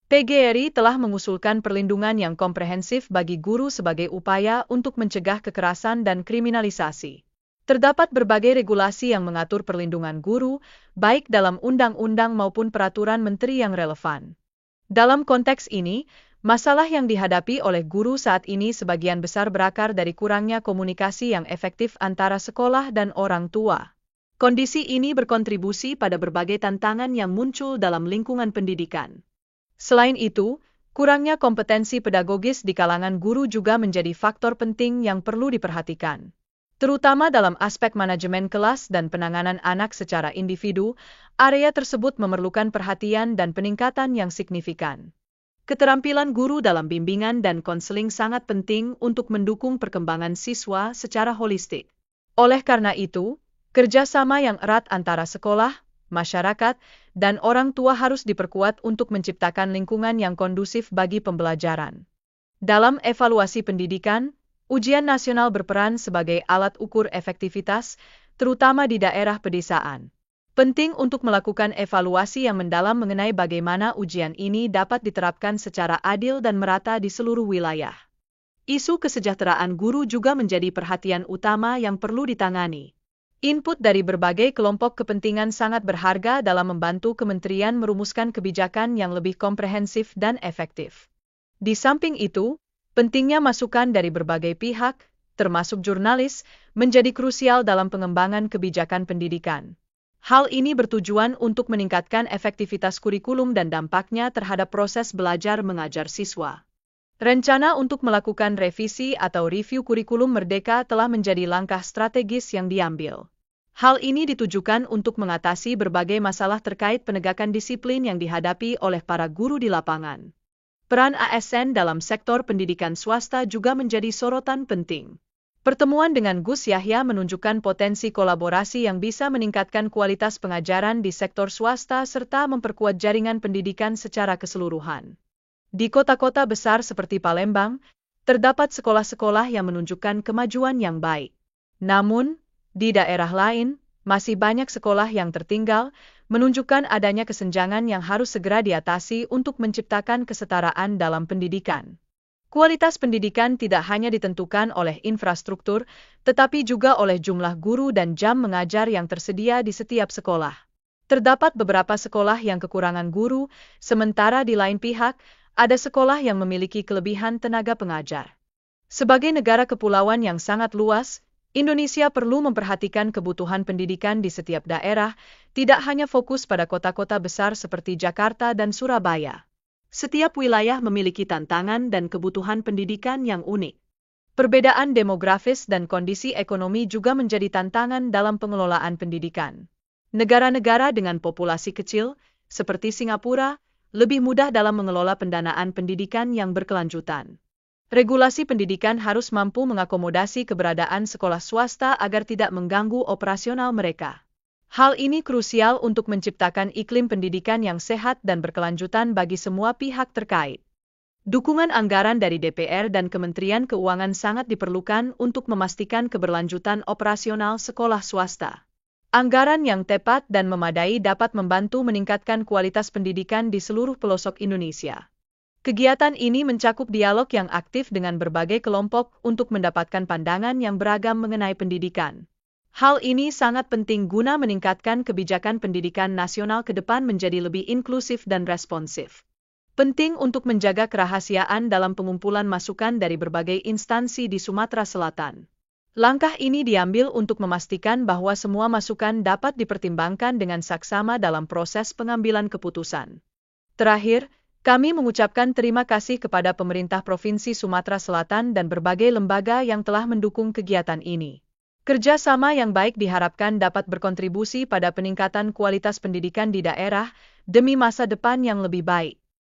PGRI telah mengusulkan perlindungan yang komprehensif bagi guru sebagai upaya untuk mencegah kekerasan dan kriminalisasi. Terdapat berbagai regulasi yang mengatur perlindungan guru, baik dalam undang-undang maupun peraturan menteri yang relevan. Dalam konteks ini, masalah yang dihadapi oleh guru saat ini sebagian besar berakar dari kurangnya komunikasi yang efektif antara sekolah dan orang tua. Kondisi ini berkontribusi pada berbagai tantangan yang muncul dalam lingkungan pendidikan. Selain itu, kurangnya kompetensi pedagogis di kalangan guru juga menjadi faktor penting yang perlu diperhatikan. Terutama dalam aspek manajemen kelas dan penanganan anak secara individu, area tersebut memerlukan perhatian dan peningkatan yang signifikan. Keterampilan guru dalam bimbingan dan konseling sangat penting untuk mendukung perkembangan siswa secara holistik. Oleh karena itu, kerjasama yang erat antara sekolah, masyarakat, dan orang tua harus diperkuat untuk menciptakan lingkungan yang kondusif bagi pembelajaran. Dalam evaluasi pendidikan, ujian nasional berperan sebagai alat ukur efektivitas, terutama di daerah pedesaan. Penting untuk melakukan evaluasi yang mendalam mengenai bagaimana ujian ini dapat diterapkan secara adil dan merata di seluruh wilayah. Isu kesejahteraan guru juga menjadi perhatian utama yang perlu ditangani. Input dari berbagai kelompok kepentingan sangat berharga dalam membantu kementerian merumuskan kebijakan yang lebih komprehensif dan efektif. Di samping itu, pentingnya masukan dari berbagai pihak, termasuk jurnalis, menjadi krusial dalam pengembangan kebijakan pendidikan. Hal ini bertujuan untuk meningkatkan efektivitas kurikulum dan dampaknya terhadap proses belajar mengajar siswa. Rencana untuk melakukan revisi atau review kurikulum Merdeka telah menjadi langkah strategis yang diambil. Hal ini ditujukan untuk mengatasi berbagai masalah terkait penegakan disiplin yang dihadapi oleh para guru di lapangan. Peran ASN dalam sektor pendidikan swasta juga menjadi sorotan penting. Pertemuan dengan Gus Yahya menunjukkan potensi kolaborasi yang bisa meningkatkan kualitas pengajaran di sektor swasta serta memperkuat jaringan pendidikan secara keseluruhan. Di kota-kota besar seperti Palembang, terdapat sekolah-sekolah yang menunjukkan kemajuan yang baik. Namun, di daerah lain, masih banyak sekolah yang tertinggal, menunjukkan adanya kesenjangan yang harus segera diatasi untuk menciptakan kesetaraan dalam pendidikan. Kualitas pendidikan tidak hanya ditentukan oleh infrastruktur, tetapi juga oleh jumlah guru dan jam mengajar yang tersedia di setiap sekolah. Terdapat beberapa sekolah yang kekurangan guru, sementara di lain pihak, ada sekolah yang memiliki kelebihan tenaga pengajar. Sebagai negara kepulauan yang sangat luas, Indonesia perlu memperhatikan kebutuhan pendidikan di setiap daerah, tidak hanya fokus pada kota-kota besar seperti Jakarta dan Surabaya. Setiap wilayah memiliki tantangan dan kebutuhan pendidikan yang unik. Perbedaan demografis dan kondisi ekonomi juga menjadi tantangan dalam pengelolaan pendidikan. Negara-negara dengan populasi kecil, seperti Singapura, lebih mudah dalam mengelola pendanaan pendidikan yang berkelanjutan. Regulasi pendidikan harus mampu mengakomodasi keberadaan sekolah swasta agar tidak mengganggu operasional mereka. Hal ini krusial untuk menciptakan iklim pendidikan yang sehat dan berkelanjutan bagi semua pihak terkait. Dukungan anggaran dari DPR dan Kementerian Keuangan sangat diperlukan untuk memastikan keberlanjutan operasional sekolah swasta. Anggaran yang tepat dan memadai dapat membantu meningkatkan kualitas pendidikan di seluruh pelosok Indonesia. Kegiatan ini mencakup dialog yang aktif dengan berbagai kelompok untuk mendapatkan pandangan yang beragam mengenai pendidikan. Hal ini sangat penting guna meningkatkan kebijakan pendidikan nasional ke depan menjadi lebih inklusif dan responsif. Penting untuk menjaga kerahasiaan dalam pengumpulan masukan dari berbagai instansi di Sumatera Selatan. Langkah ini diambil untuk memastikan bahwa semua masukan dapat dipertimbangkan dengan saksama dalam proses pengambilan keputusan. Terakhir, kami mengucapkan terima kasih kepada pemerintah Provinsi Sumatera Selatan dan berbagai lembaga yang telah mendukung kegiatan ini. Kerjasama yang baik diharapkan dapat berkontribusi pada peningkatan kualitas pendidikan di daerah demi masa depan yang lebih baik.